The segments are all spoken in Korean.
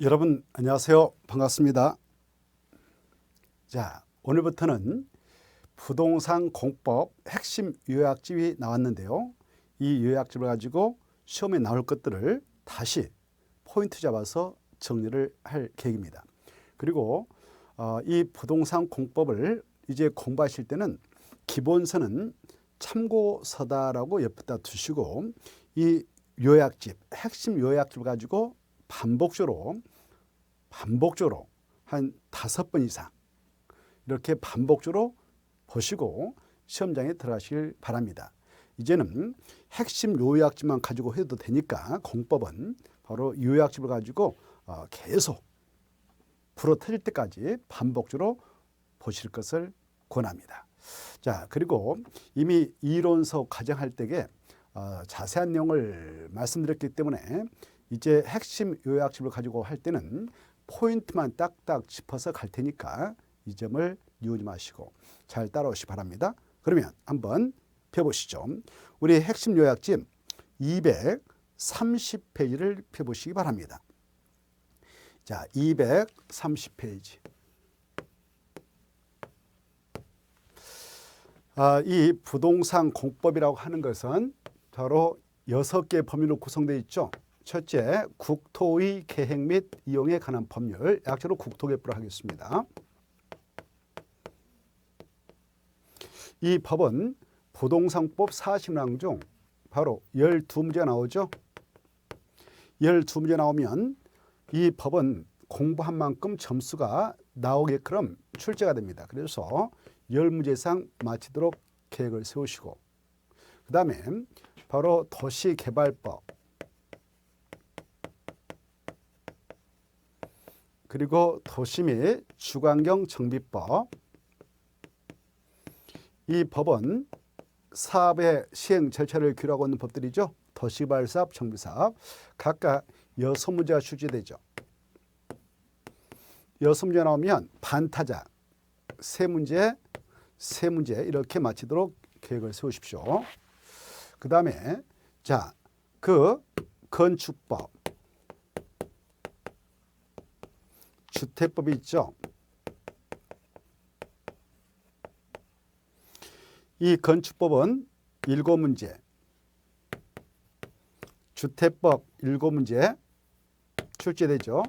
여러분 안녕하세요. 반갑습니다. 자, 오늘부터는 부동산 공법 핵심 요약집이 나왔는데요. 이 요약집을 가지고 시험에 나올 것들을 다시 포인트 잡아서 정리를 할 계획입니다. 그리고 이 부동산 공법을 이제 공부하실 때는 기본서는 참고서다라고 옆에다 두시고 이 요약집, 핵심 요약집을 가지고 반복적으로 한 5번 이상 이렇게 반복적으로 보시고 시험장에 들어가시길 바랍니다. 이제는 핵심 요약집만 가지고 해도 되니까 공법은 바로 요약집을 가지고 계속 불어 터질 때까지 반복적으로 보실 것을 권합니다. 자, 그리고 이미 이론서 과정할 때에 자세한 내용을 말씀드렸기 때문에 이제 핵심 요약집을 가지고 할 때는 포인트만 딱딱 짚어서 갈 테니까 이 점을 미루지 마시고 잘 따라오시기 바랍니다. 그러면 한번 펴보시죠. 우리 핵심 요약집 230페이지를 펴보시기 바랍니다. 자, 230페이지. 이 부동산 공법이라고 하는 것은 바로 6개 범위로 구성되어 있죠. 첫째, 국토의 계획 및 이용에 관한 법률, 약자로 국토개법을 하겠습니다. 이 법은 부동산법 40랑 중 바로 12문제가 나오죠. 12문제 나오면 이 법은 공부한 만큼 점수가 나오게끔 출제가 됩니다. 그래서 10문제 이상 마치도록 계획을 세우시고, 그 다음에 바로 도시개발법, 그리고 도시 및 주관경 정비법. 이 법은 사업의 시행 절차를 규율하고 있는 법들이죠. 도시개발사업, 정비사업. 각각 6문제가 출제되죠. 6문제 나오면 반타작 3문제 이렇게 마치도록 계획을 세우십시오. 그 다음에 자, 그 건축법, 주택법이 있죠. 이 건축법은 7문제, 주택법 7문제 출제되죠.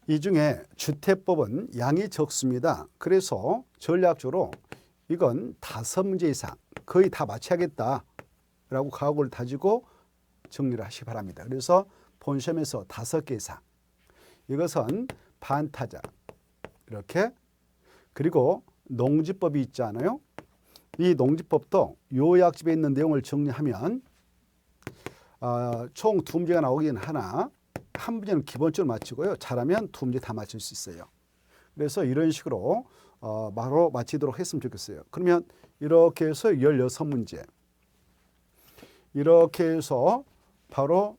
이 중에 주택법은 양이 적습니다. 그래서 전략적으로 이건 5문제 이상 거의 다 맞춰야겠다라고 각오를 다지고 정리를 하시기 바랍니다. 그래서 본시험에서 5개 이상. 이것은 반타작 이렇게. 그리고 농지법이 있지 않아요? 이 농지법도 요약집에 있는 내용을 정리하면 총 2문제가 나오긴 하나 한 문제는 기본적으로 맞히고요. 잘하면 2문제 다 맞출 수 있어요. 그래서 이런 식으로 바로 마치도록 했으면 좋겠어요. 그러면 이렇게 해서 16문제 이렇게 해서 바로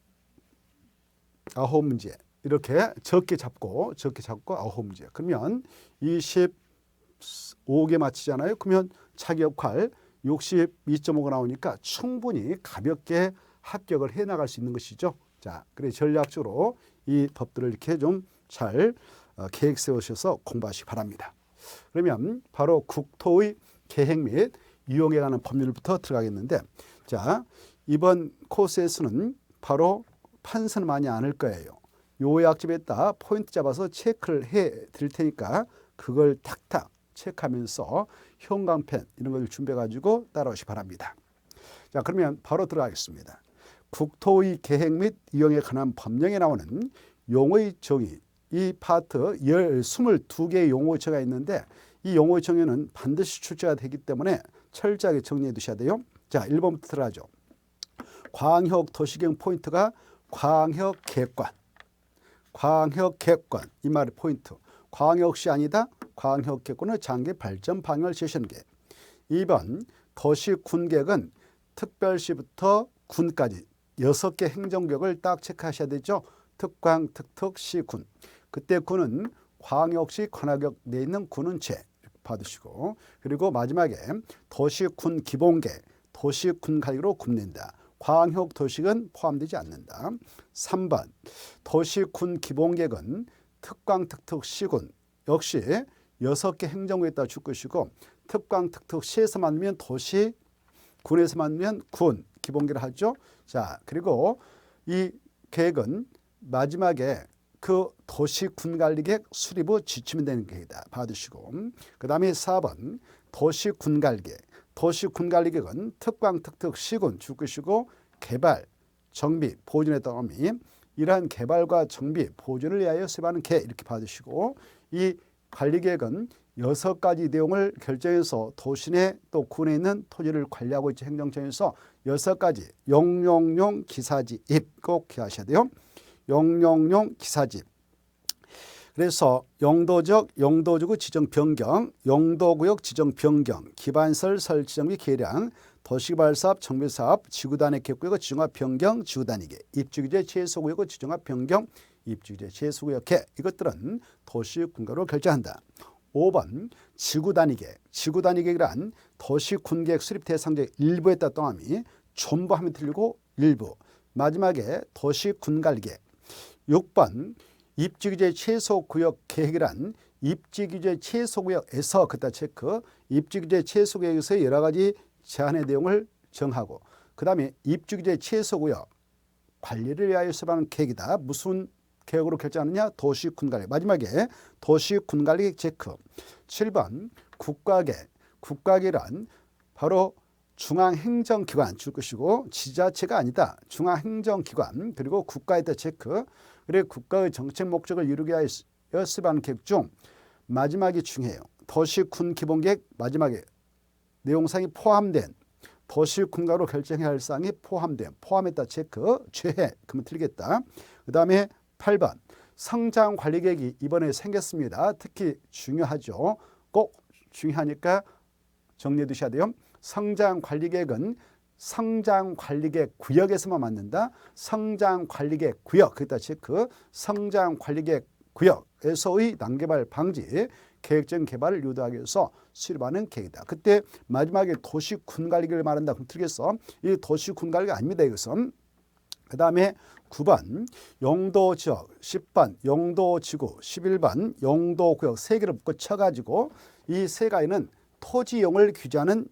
9문제 이렇게 적게 잡고 9문제. 그러면 25개 맞히잖아요. 그러면 자기 역할 62.5가 나오니까 충분히 가볍게 합격을 해나갈 수 있는 것이죠. 자, 그래 전략적으로 이 법들을 이렇게 좀 잘 계획 세우셔서 공부하시기 바랍니다. 그러면 바로 국토의 계획 및 이용에 관한 법률부터 들어가겠는데, 자, 이번 코스에서는 바로 판서는 많이 안 할 거예요. 요약집에다 포인트 잡아서 체크를 해 드릴 테니까 그걸 탁탁 체크하면서 형광펜 이런 걸 준비해 가지고 따라오시기 바랍니다. 자, 그러면 바로 들어가겠습니다. 국토의 계획 및 이용에 관한 법령에 나오는 용어의 정의, 이 파트 22개의 용어의 정의가 있는데 이 용어의 정의는 반드시 출제가 되기 때문에 철저하게 정리해 두셔야 돼요. 자, 1번부터 들어가죠. 광역 도시경 포인트가 광역객관. 광역객관 이 말의 포인트. 광역시 아니다. 광역객관의 장기 발전 방향을 제시하는 게. 2번 도시군계획은 특별시부터 군까지 6개 행정구역을 딱 체크하셔야 되죠. 특광, 특특, 시, 군. 그때 군은 광역시 관할구역 내에 있는 군은 제 받으시고, 그리고 마지막에 도시군 기본계, 도시군 관리로 굽는다. 광역 도식은 포함되지 않는다. 3번 도시 군 기본계획은 특광 특특 시군 역시 6개 행정구에 따라 줄 것이고 특광 특특 시에서 만들면 도시, 군에서 만들면 군 기본계획을 하죠. 자, 그리고 이 계획은 마지막에 그 도시 군관리계획 수립 후 지치면 되는 계획이다. 받으시고 그 다음에 4번 도시 군관리계획. 도시 군관리계획은 특광 특특 시군 줄 것이고 개발, 정비, 보존에 따른 의미 이러한 개발과 정비, 보존을 위하여 수립하는 계 이렇게 받으시고 이 관리계획은 6가지 내용을 결정해서 도시 내 또 군에 있는 토지를 관리하고 있죠. 행정청에서 6가지 용용용 기사지 입 꼭 기하셔야 돼요. 용용용 기사집. 그래서 용도적, 용도지구 지정 변경, 용도구역 지정 변경, 기반시설 설치 및 개량, 도시개발사업, 정비사업, 지구단위 계획구역 지정화 변경, 지구단위계, 입주규제 최소구역 지정화 변경, 입주규제 최소구역 개 이것들은 도시군계획으로 결정한다. 5번 지구단위계. 지구단위계획이란 도시군계획 수립 대상지의 일부에 따라 동함이 전부 하면 틀리고 일부. 마지막에 도시군관리계획. 6번 입지규제 최소구역 계획이란 입지규제 최소구역에서 그다 체크 입지규제 최소구역에서 여러 가지 제한의 내용을 정하고 그 다음에 입지규제 최소구역 관리를 위하여 수립하는 계획이다. 무슨 계획으로 결정하느냐? 도시군관리. 마지막에 도시군관리 체크. 7번 국가계획. 국가계획이란 바로 중앙행정기관 줄 것이고 지자체가 아니다. 중앙행정기관 그리고 국가에다 체크. 그리고 국가의 정책 목적을 이루기 위하여 수립하는 계획 중 마지막이 중요해요. 도시군 기본계획 마지막에 내용상이 포함된 도시군가로 결정해야 할 사항이 포함했다 체크. 최해 그러면 틀리겠다. 그 다음에 8번 성장관리계획이 이번에 생겼습니다. 특히 중요하죠. 꼭 중요하니까 정리해 두셔야 돼요. 성장관리계획은 성장관리계획 구역에서만 만든다. 성장관리계획 구역 그다 체크. 성장관리계획 구역에서의 난개발 방지 계획적인 개발을 유도하기 위해서 수립하는 계획이다. 그때 마지막에 도시군관리계획을 말한다. 그럼 틀리겠어. 이 도시군관리가 아닙니다. 이것은. 그 다음에 9번 용도지역, 10번 용도지구, 11번 용도구역 3개를 묶어 쳐가지고 이 3가지는 토지용을 규제하는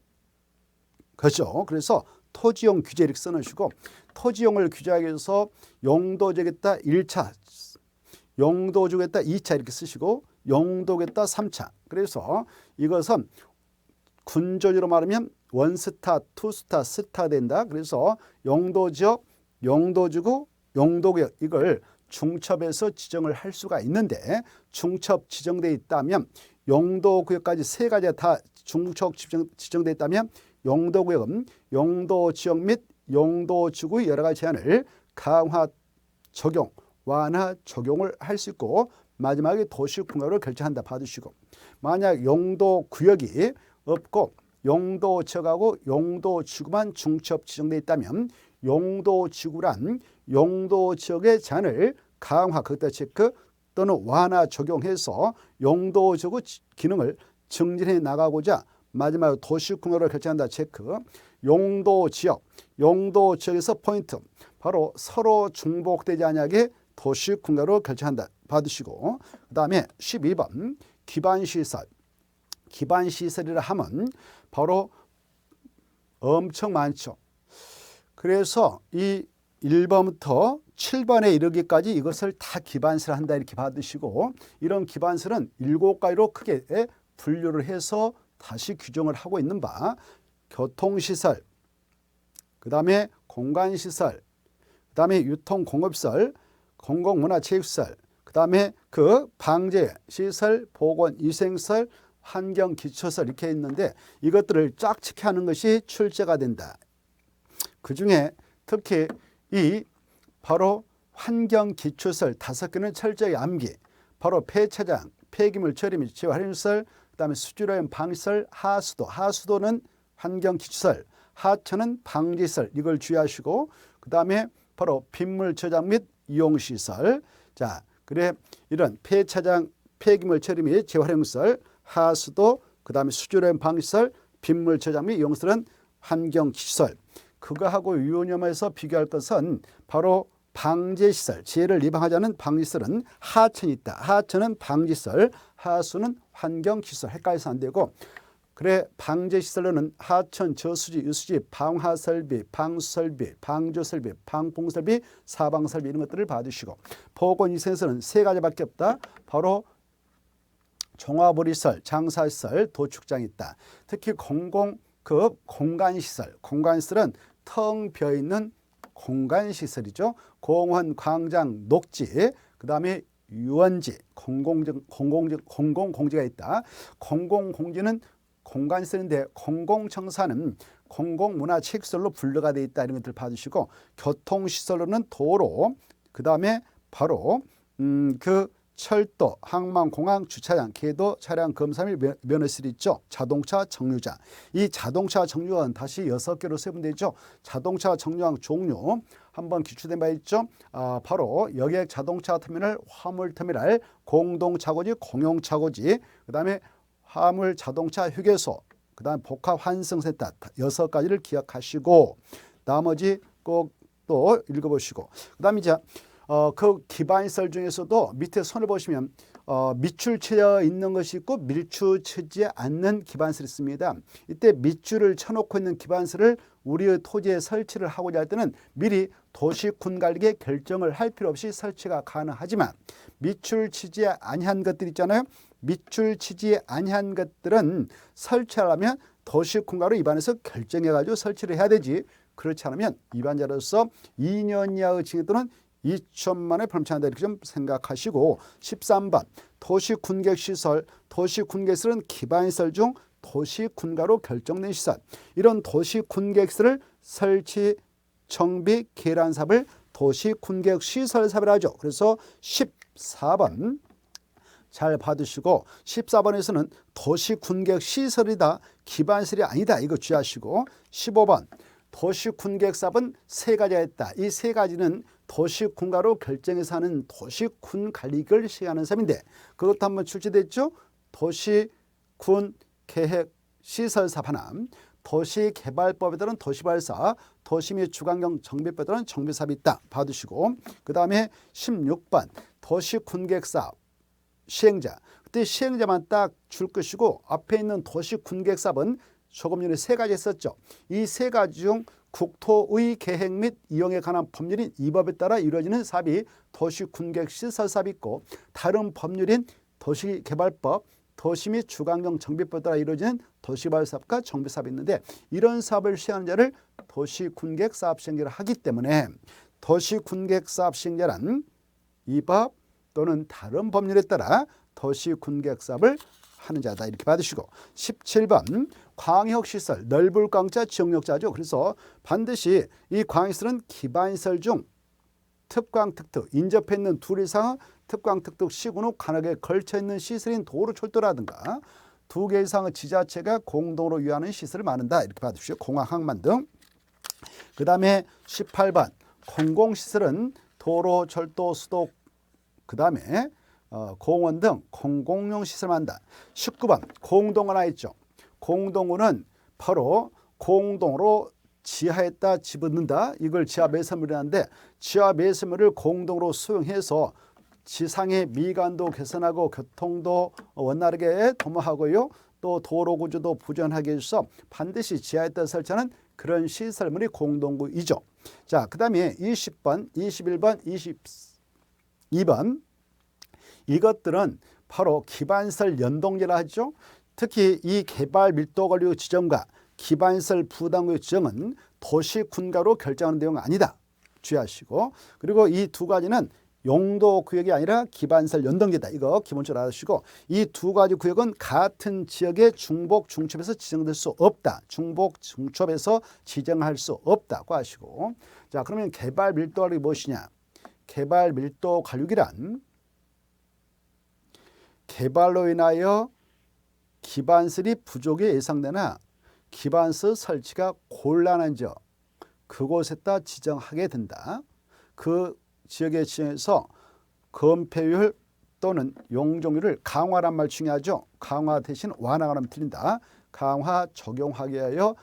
거죠. 그래서 토지용 규제 이렇게 써놓으시고 토지용을 규제하기 위해서 용도지역에다 1차, 용도지구에다 2차 이렇게 쓰시고 용도구에다 3차. 그래서 이것은 군조지로 말하면 1스타, 2스타, 스타 된다. 그래서 용도지역, 용도지구, 용도구역 이걸 중첩에서 지정을 할 수가 있는데 중첩 지정되어 있다면 용도구역까지 3가지가 다 중첩 지정되어 있다면 용도구역은 용도지역 및 용도지구의 여러 가지 제한을 강화 적용, 완화 적용을 할 수 있고 마지막에 도시군가로 결정한다 받으시고 만약 용도구역이 없고 용도지역하고 용도지구만 중첩 지정되어 있다면 용도지구란 용도지역의 제한을 강화 거기다 체크 또는 완화 적용해서 용도지구 기능을 증진해 나가고자 마지막으로 도시군가로 결정한다 체크. 용도지역, 용도지역에서 포인트 바로 서로 중복되지 않게 도시군가로 결정한다 받으시고 그 다음에 12번 기반시설. 기반시설이라 하면 바로 엄청 많죠. 그래서 이 1번부터 7번에 이르기까지 이것을 다 기반시설 한다 이렇게 받으시고 이런 기반시설은 7가지로 크게 분류를 해서 다시 규정을 하고 있는 바 교통시설, 그 다음에 공간시설, 그 다음에 유통공업시설, 공공문화체육시설, 그 다음에 그 방제시설, 보건위생시설, 환경기초시설 이렇게 있는데 이것들을 쫙 체크하는 것이 출제가 된다. 그 중에 특히 이 바로 환경기초시설 5개는 철저히 암기, 바로 폐차장, 폐기물 처리 및 재활용시설, 그 다음에 수질오염 방지시설, 하수도, 하수도는 환경기초시설, 하천은 방지시설 이걸 주의하시고 그 다음에 바로 빗물 저장 및 이용시설. 자, 그래 이런 폐차장, 폐기물 처리 및 재활용시설, 하수도, 그 다음에 수질오염 방지시설, 빗물 저장 및 이용시설은 환경기초시설. 그거하고 유념해서 비교할 것은 바로 방제시설, 재해를 예방하지 않은 방지시설은 하천이 있다. 하천은 방지시설, 하수는 환경시설. 헷갈려서 안 되고, 그래 방제시설로는 하천, 저수지, 유수지, 방화설비, 방수설비, 방조설비, 방풍설비, 사방설비 이런 것들을 봐두시고, 보건위생에서는 세 가지밖에 없다. 바로 종합의료시설, 장사시설, 도축장이 있다. 특히 공간시설, 공간시설은 텅 비어있는 공간시설이죠. 공원, 광장, 녹지, 그 다음에 유원지, 공공공지가 있다. 공공공지는 공간시설인데 공공청사는 공공문화체육시설로 분류가 되어 있다. 이런 것들 봐주시고, 교통시설로는 도로, 그 다음에 바로 철도, 항만, 공항, 주차장, 궤도, 차량 검사 및 면허실이 있죠. 자동차 정류장. 이 자동차 정류장은 다시 6개로 세분되죠. 자동차 정류장 종류 한번 기출된 바 있죠. 바로 여객 자동차 터미널, 화물 터미널, 공동 차고지, 공용 차고지, 그 다음에 화물 자동차 휴게소, 그 다음 복합 환승센터 6가지를 기억하시고, 나머지 꼭 또 읽어보시고, 그 다음에 이제 그 기반시설 중에서도 밑에 손을 보시면 밑줄 쳐져 있는 것이 있고 밀줄 쳐지지 않는 기반시설이 있습니다. 이때 밑줄을 쳐놓고 있는 기반시설을 우리의 토지에 설치를 하고자 할 때는 미리 도시군관리에 결정을 할 필요 없이 설치가 가능하지만, 밑줄 치지 아니한 것들 있잖아요. 밑줄 치지 아니한 것들은 설치하려면 도시군관리 위반해서 결정해가지고 설치를 해야 되지, 그렇지 않으면 위반자로서 2년 이하의 징역 또는 2천만 원에 벌금한다. 이렇게 좀 생각하시고, 13번 도시군객시설, 도시군객시설은 기반시설 중 도시군가로 결정된 시설, 이런 도시군객시설을 설치, 정비, 계란 사업을 도시군객시설 사업이라 하죠. 그래서 14번 잘 받으시고, 14번에서는 도시군객시설이다, 기반시설이 아니다, 이거 주의하시고, 15번 도시군객사업은 세 가지가 있다. 이 세 가지는 도시군가로 결정해서 하는 도시군관리를 시행하는 사업인데, 그것도 한번 출제됐죠. 도시군계획시설사업 하나, 도시개발법에 따른 도시발사, 도시 및 주관경 정비법에 따른 정비사업이 있다. 봐두시고, 그 다음에 16번 도시군객사업 시행자, 그때 시행자만 딱 줄 것이고, 앞에 있는 도시군객사업은 조금 전에 세 가지 했었죠. 이 세 가지 중 국토의 계획 및 이용에 관한 법률인 이 법에 따라 이루어지는 사업이 도시군객시설 사업이 있고, 다른 법률인 도시개발법, 도시 및 주관경 정비법에 따라 이루어지는 도시개발사업과 정비사업이 있는데, 이런 사업을 시행하는 자를 도시군객사업 시행자를 하기 때문에 도시군객사업 시행자란 이 법 또는 다른 법률에 따라 도시군객사업을 하는 자다. 이렇게 받으시고, 17번 광역시설, 넓을 광자, 지역역자죠. 그래서 반드시 이 광역시설은 기반시설 중 특광, 특특, 인접해 있는 둘 이상의 특광, 특특, 시군 후 관역에 걸쳐 있는 시설인 도로, 철도라든가 2개 이상의 지자체가 공동으로 유하는 시설을 말한다. 이렇게 받으십시오. 공항, 항만 등. 그 다음에 18번 공공시설은 도로, 철도, 수도, 그 다음에 공원 등 공공용 시설을 한다. 19번 공동원 하나 있죠. 공동원은 바로 공동으로 지하에다 집어넣는다. 이걸 지하 매설물이라는데, 지하 매설물을 공동으로 수용해서 지상의 미관도 개선하고 교통도 원활하게 도모하고요, 또 도로 구조도 부전하게 해서 반드시 지하에다 설치하는 그런 시설물이 공동구이죠. 자, 그 다음에 20번, 21번, 22번 이것들은 바로 기반시설 연동제라 하죠. 특히 이 개발 밀도 관리 지정과 기반시설 부담구역 지정은 도시군가로 결정하는 내용은 아니다. 주의하시고, 그리고 이 두 가지는 용도구역이 아니라 기반시설 연동제다. 이거 기본적으로 아시고, 이 두 가지 구역은 같은 지역의 중복, 중첩에서 지정될 수 없다. 중복, 중첩에서 지정할 수 없다고 하시고, 자, 그러면 개발 밀도 관리 무엇이냐? 개발 밀도 관리란 개발로 인하여 기반시설이 부족이 예상되나 기반시설 설치가 곤란한 지역, 그곳에다 지정하게 된다. 그 지역에 지정해서 건폐율 또는 용적률을 강화란 말 중요하죠. 강화 대신 완화가 하면 틀린다. 강화 적용하게 하여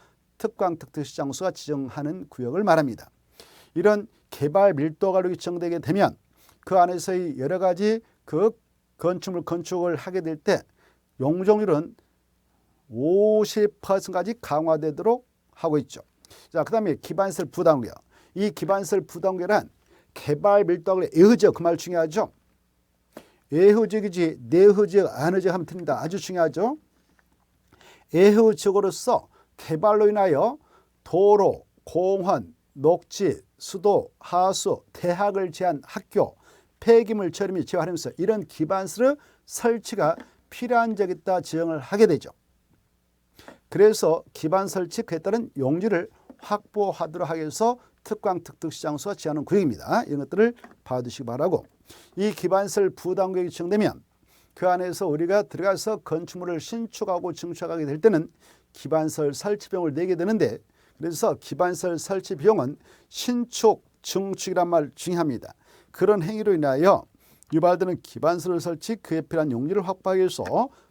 특광특특시장소가 지정하는 구역을 말합니다. 이런 개발 밀도가로 지정되게 되면 그 안에서의 여러 가지 그 건축을 하게 될 때 용적률은 50%까지 강화되도록 하고 있죠. 자, 그다음에 기반시설 부담구역. 이 기반시설 부담구역은 개발 밀도를 애허지역, 그 말 중요하죠. 애허지역이지 내허지역, 안허지역 하면 틀립니다. 아주 중요하죠. 애허지역으로서 개발로 인하여 도로, 공원, 녹지, 수도, 하수, 대학을 제한 학교, 폐기물 처리 및 재활용시설 이런 기반시설 설치가 필요한 적이 있다 지정을 하게 되죠. 그래서 기반 설치 그에 따른 용지를 확보하도록 하기 위해서 특광특특시장소가 지정하는 구역입니다. 이런 것들을 봐두시기 바라고, 이 기반시설 부담구역이 지정되면 그 안에서 우리가 들어가서 건축물을 신축하고 증축하게 될 때는 기반시설 설치 비용을 내게 되는데, 그래서 기반시설 설치 비용은 신축, 증축이란 말 중요합니다. 그런 행위로 인하여 유발되는 기반시설 설치 그에 필요한 용지를 확보하기 위해서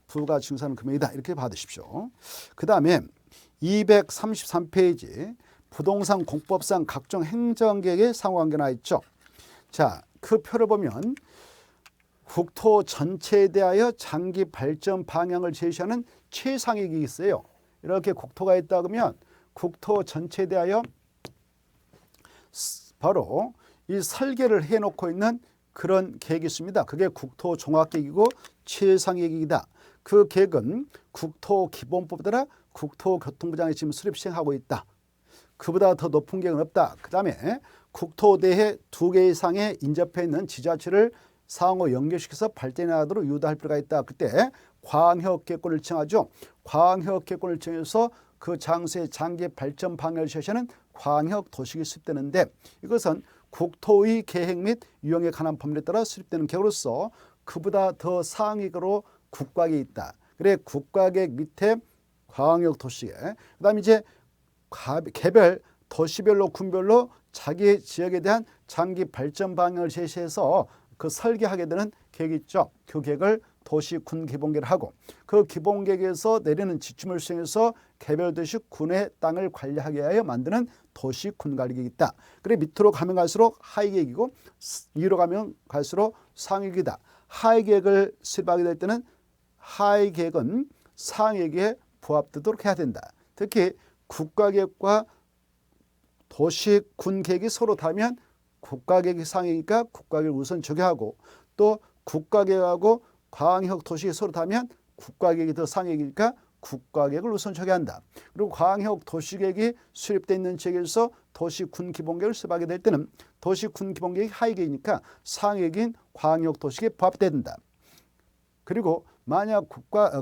부가 증산하는 금액이다. 이렇게 받으십시오. 그 다음에 233페이지 부동산 공법상 각종 행정계획의 상호관계 나와 있죠. 자, 그 표를 보면 국토 전체에 대하여 장기 발전 방향을 제시하는 최상위계획이 있어요. 이렇게 국토가 있다 그러면 국토 전체에 대하여 바로 이 설계를 해놓고 있는 그런 계획이 있습니다. 그게 국토종합계획이고 최상위계획이다. 그 계획은 국토기본법에 따라 국토교통부장이 지금 수립 시행하고 있다. 그보다 더 높은 계획은 없다. 그 다음에 국토대해 2개 이상에 인접해 있는 지자체를 상호 연결시켜서 발전해 나가도록 유도할 필요가 있다. 그때 광역계획권을 지정하죠. 광역계획권을 지정해서 그 장소의 장기 발전 방향을 제시하는 광역도시계획이 수립되는데, 이것은 국토의 계획 및 유형에 관한 법률에 따라 수립되는 계획으로서 그보다 더 상위계획으로 국가계획이 있다. 그래 국가계획 밑에 광역도시계획, 그 다음에 이제 개별 도시별로 군별로 자기 지역에 대한 장기 발전 방향을 제시해서 그 설계하게 되는 계획이 있죠. 그 계획을 도시군 기본계획을 하고, 그 기본계획에서 내리는 지침을 수행해서 개별 도시 군의 땅을 관리하게 하여 만드는 도시군 관리계획이 있다. 그래 밑으로 가면 갈수록 하위계획이고 위로 가면 갈수록 상위계획이다. 하위계획을 수립하게 될 때는 하위계획은 상위계획에 부합되도록 해야 된다. 특히 국가계획과 도시군계획이 서로 다르면 국가계획이 상위니까 국가계획을 우선 적용하고, 또 국가계획하고 광역도시계획이 서로 다르면 국가계획이 더 상위니까 국가계획을 우선 적용한다. 그리고 광역도시계획이 수립되어 있는 지역에서 도시군기본계획을 수립하게 될 때는 도시군기본계획이 하위계획이니까 상위계획인 광역도시계획에 부합된다. 그리고 만약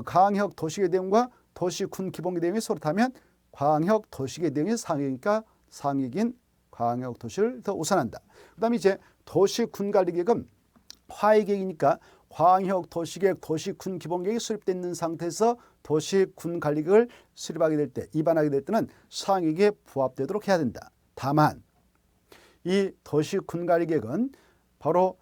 광역도시계획 내용과 도시군기본계획 내용이 서로 다르면 광역도시계획 내용이 상위니까 상위계획인 광역도시를 더 우선한다. 그 다음에 이제 도시군관리계획은 하위계획이니까 광역도시계획, 도시군기본계획이 수립되어 있는 상태에서 도시군관리계획을 수립하게 될 때, 입안하게 될 때는 상위계획에 부합되도록 해야 된다. 다만 이 도시군관리계획은 바로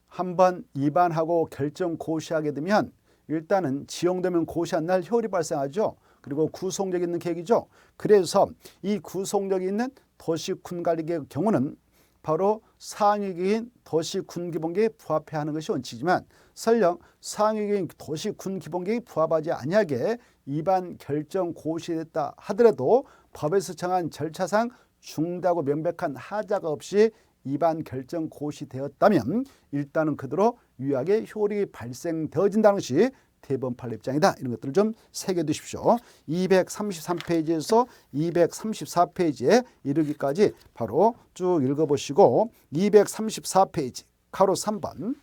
한번 입안하고 결정 고시하게 되면 일단은 지용되면 고시한 날 효율이 발생하죠. 그리고 구속력 있는 계획이죠. 그래서 이 구속력 있는 도시군관리계획의 경우는 바로 상위계획인 도시군기본계획에 부합해야 하는 것이 원칙이지만, 설령 상위계획인 도시군기본계획에 부합하지 아니하게 입안 결정 고시됐다 하더라도 법에서 정한 절차상 중대하고 명백한 하자가 없이 입안 결정 고시되었다면 일단은 그대로 유효하게 효력이 발생되어진다는 것이 대법원 판례 입장이다. 이런 것들을 좀 새겨두십시오. 233페이지에서 234페이지에 이르기까지 바로 쭉 읽어보시고, 234페이지 가로 3번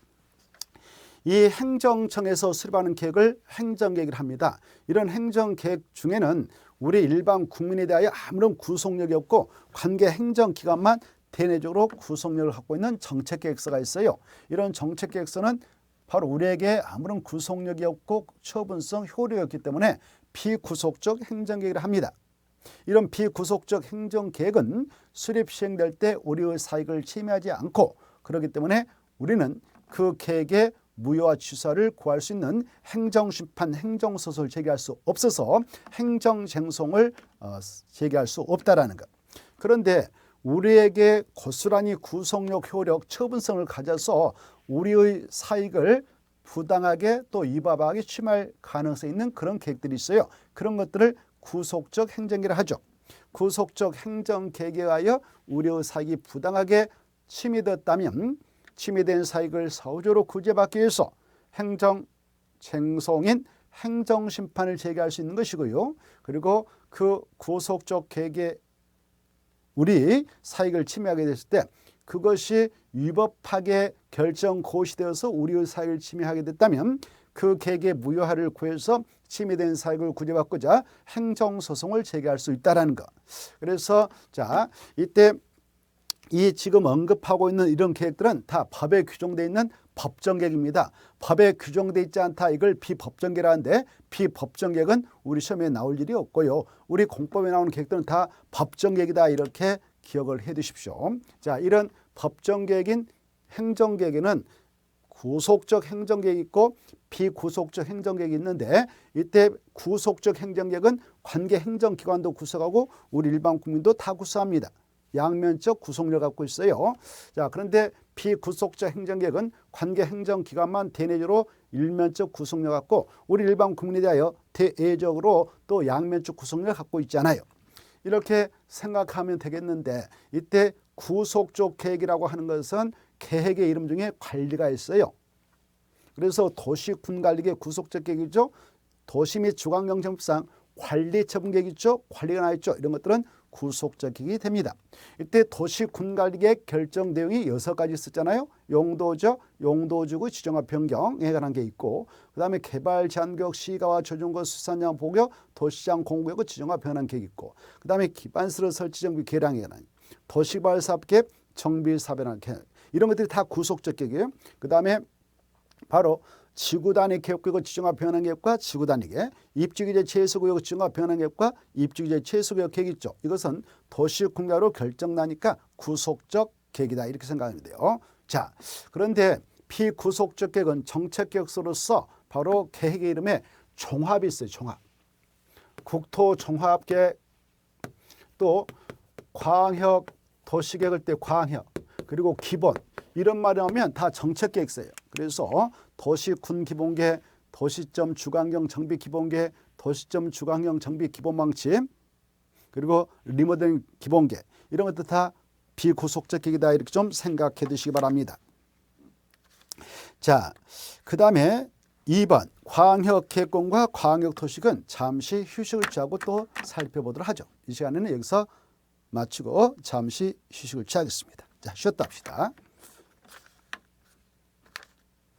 이 행정청에서 수립하는 계획을 행정계획을 합니다. 이런 행정계획 중에는 우리 일반 국민에 대하여 아무런 구속력이 없고 관계 행정기관만 대내적으로 구속력을 갖고 있는 정책계획서가 있어요. 이런 정책계획서는 바로 우리에게 아무런 구속력이 없고 처분성, 효력이 없기 때문에 비구속적 행정계획을 합니다. 이런 비구속적 행정계획은 수립 시행될 때 우리의 사익을 침해하지 않고, 그렇기 때문에 우리는 그 계획의 무효와 취소를 구할 수 있는 행정심판, 행정소송을 제기할 수 없어서 행정쟁송을 제기할 수 없다라는 것. 그런데 우리에게 고스란히 구속력, 효력, 처분성을 가져서 우리의 사익을 부당하게 또 위법하게 침해할 가능성이 있는 그런 계획들이 있어요. 그런 것들을 구속적 행정계획이라 하죠. 구속적 행정계획에 의하여 우리의 사익이 부당하게 침해되었다면 침해된 사익을 사후적으로 구제받기 위해서 행정쟁송인 행정심판을 제기할 수 있는 것이고요. 그리고 그 구속적 계획에 우리 사익을 침해하게 됐을 때 그것이 위법하게 결정 고시되어서 우리의 사익을 침해하게 됐다면 그 계획에 무효화를 구해서 침해된 사익을 구제받고자 행정소송을 제기할 수 있다는 것. 그래서 자 이때 이 지금 언급하고 있는 이런 계획들은 다 법에 규정되어 있는 법정계획입니다. 법에 규정되어 있지 않다. 이걸 비법정계획이라는데 비법정계획은 우리 시험에 나올 일이 없고요. 우리 공법에 나오는 계획들은 다 법정계획이다. 이렇게 기억을 해 두십시오. 자, 이런 법정계획인 행정계획에는 구속적 행정계획이 있고 비구속적 행정계획이 있는데 이때 구속적 행정계획은 관계 행정기관도 구성하고 우리 일반 국민도 다 구성합니다. 양면적 구속력을 갖고 있어요. 자, 그런데 비구속적 행정계획은 관계 행정기관만 대내적으로 일면적 구속력을 갖고 우리 일반 국민에 대하여 대외적으로 또 양면적 구속력을 갖고 있잖아요. 이렇게 생각하면 되겠는데 이때 구속적 계획이라고 하는 것은 계획의 이름 중에 관리가 있어요. 그래서 도시군관리계 구속적 계획이죠. 도시 및 주관경정법상 관리처분계획 있죠. 관리가 나와 있죠. 이런 것들은 구속적 계획이 됩니다. 이때 도시군관리계획 결정 내용이 6가지 있었잖아요. 용도죠. 용도지구 지정화 변경에 관한 게 있고 그 다음에 개발 제한구역 시가와 조정구 수산장 보격 도시장 공구역의 지정화 변환 계획 있고 그 다음에 기반시설 설치 정비 계량에 관한 도시개발 사업계획 정비사변환 계획 이런 것들이 다 구속적 계획이에요. 그 다음에 바로 지구단위 계획구역 지정화 변환 계획과 지구단위 계획, 입주기재 최소구역 지정화 변환 계획과 입주기재 최소구역 계획 있죠. 이것은 도시군가로 결정나니까 구속적 계획이다 이렇게 생각하면 돼요. 자, 그런데 비구속적 계획은 정책계획서로서 바로 계획의 이름에 종합이 있어요. 종합. 국토종합계획 또 광역 도시계획을 때 광역 그리고 기본 이런 말을 하면 다 정책계획서예요. 그래서 도시군 기본계획, 도시점 주관경 정비 기본계획, 도시점 주관경 정비 기본방침 그리고 리모델링 기본계획 이런 것도 다 비구속적 계획이다 이렇게 좀 생각해 두시기 바랍니다. 자, 그 다음에 2번 광역계획권과 광역도시군 잠시 휴식을 취하고 또 살펴보도록 하죠. 이 시간에는 여기서 마치고 잠시 휴식을 취하겠습니다. 자, 쉬었다 합시다.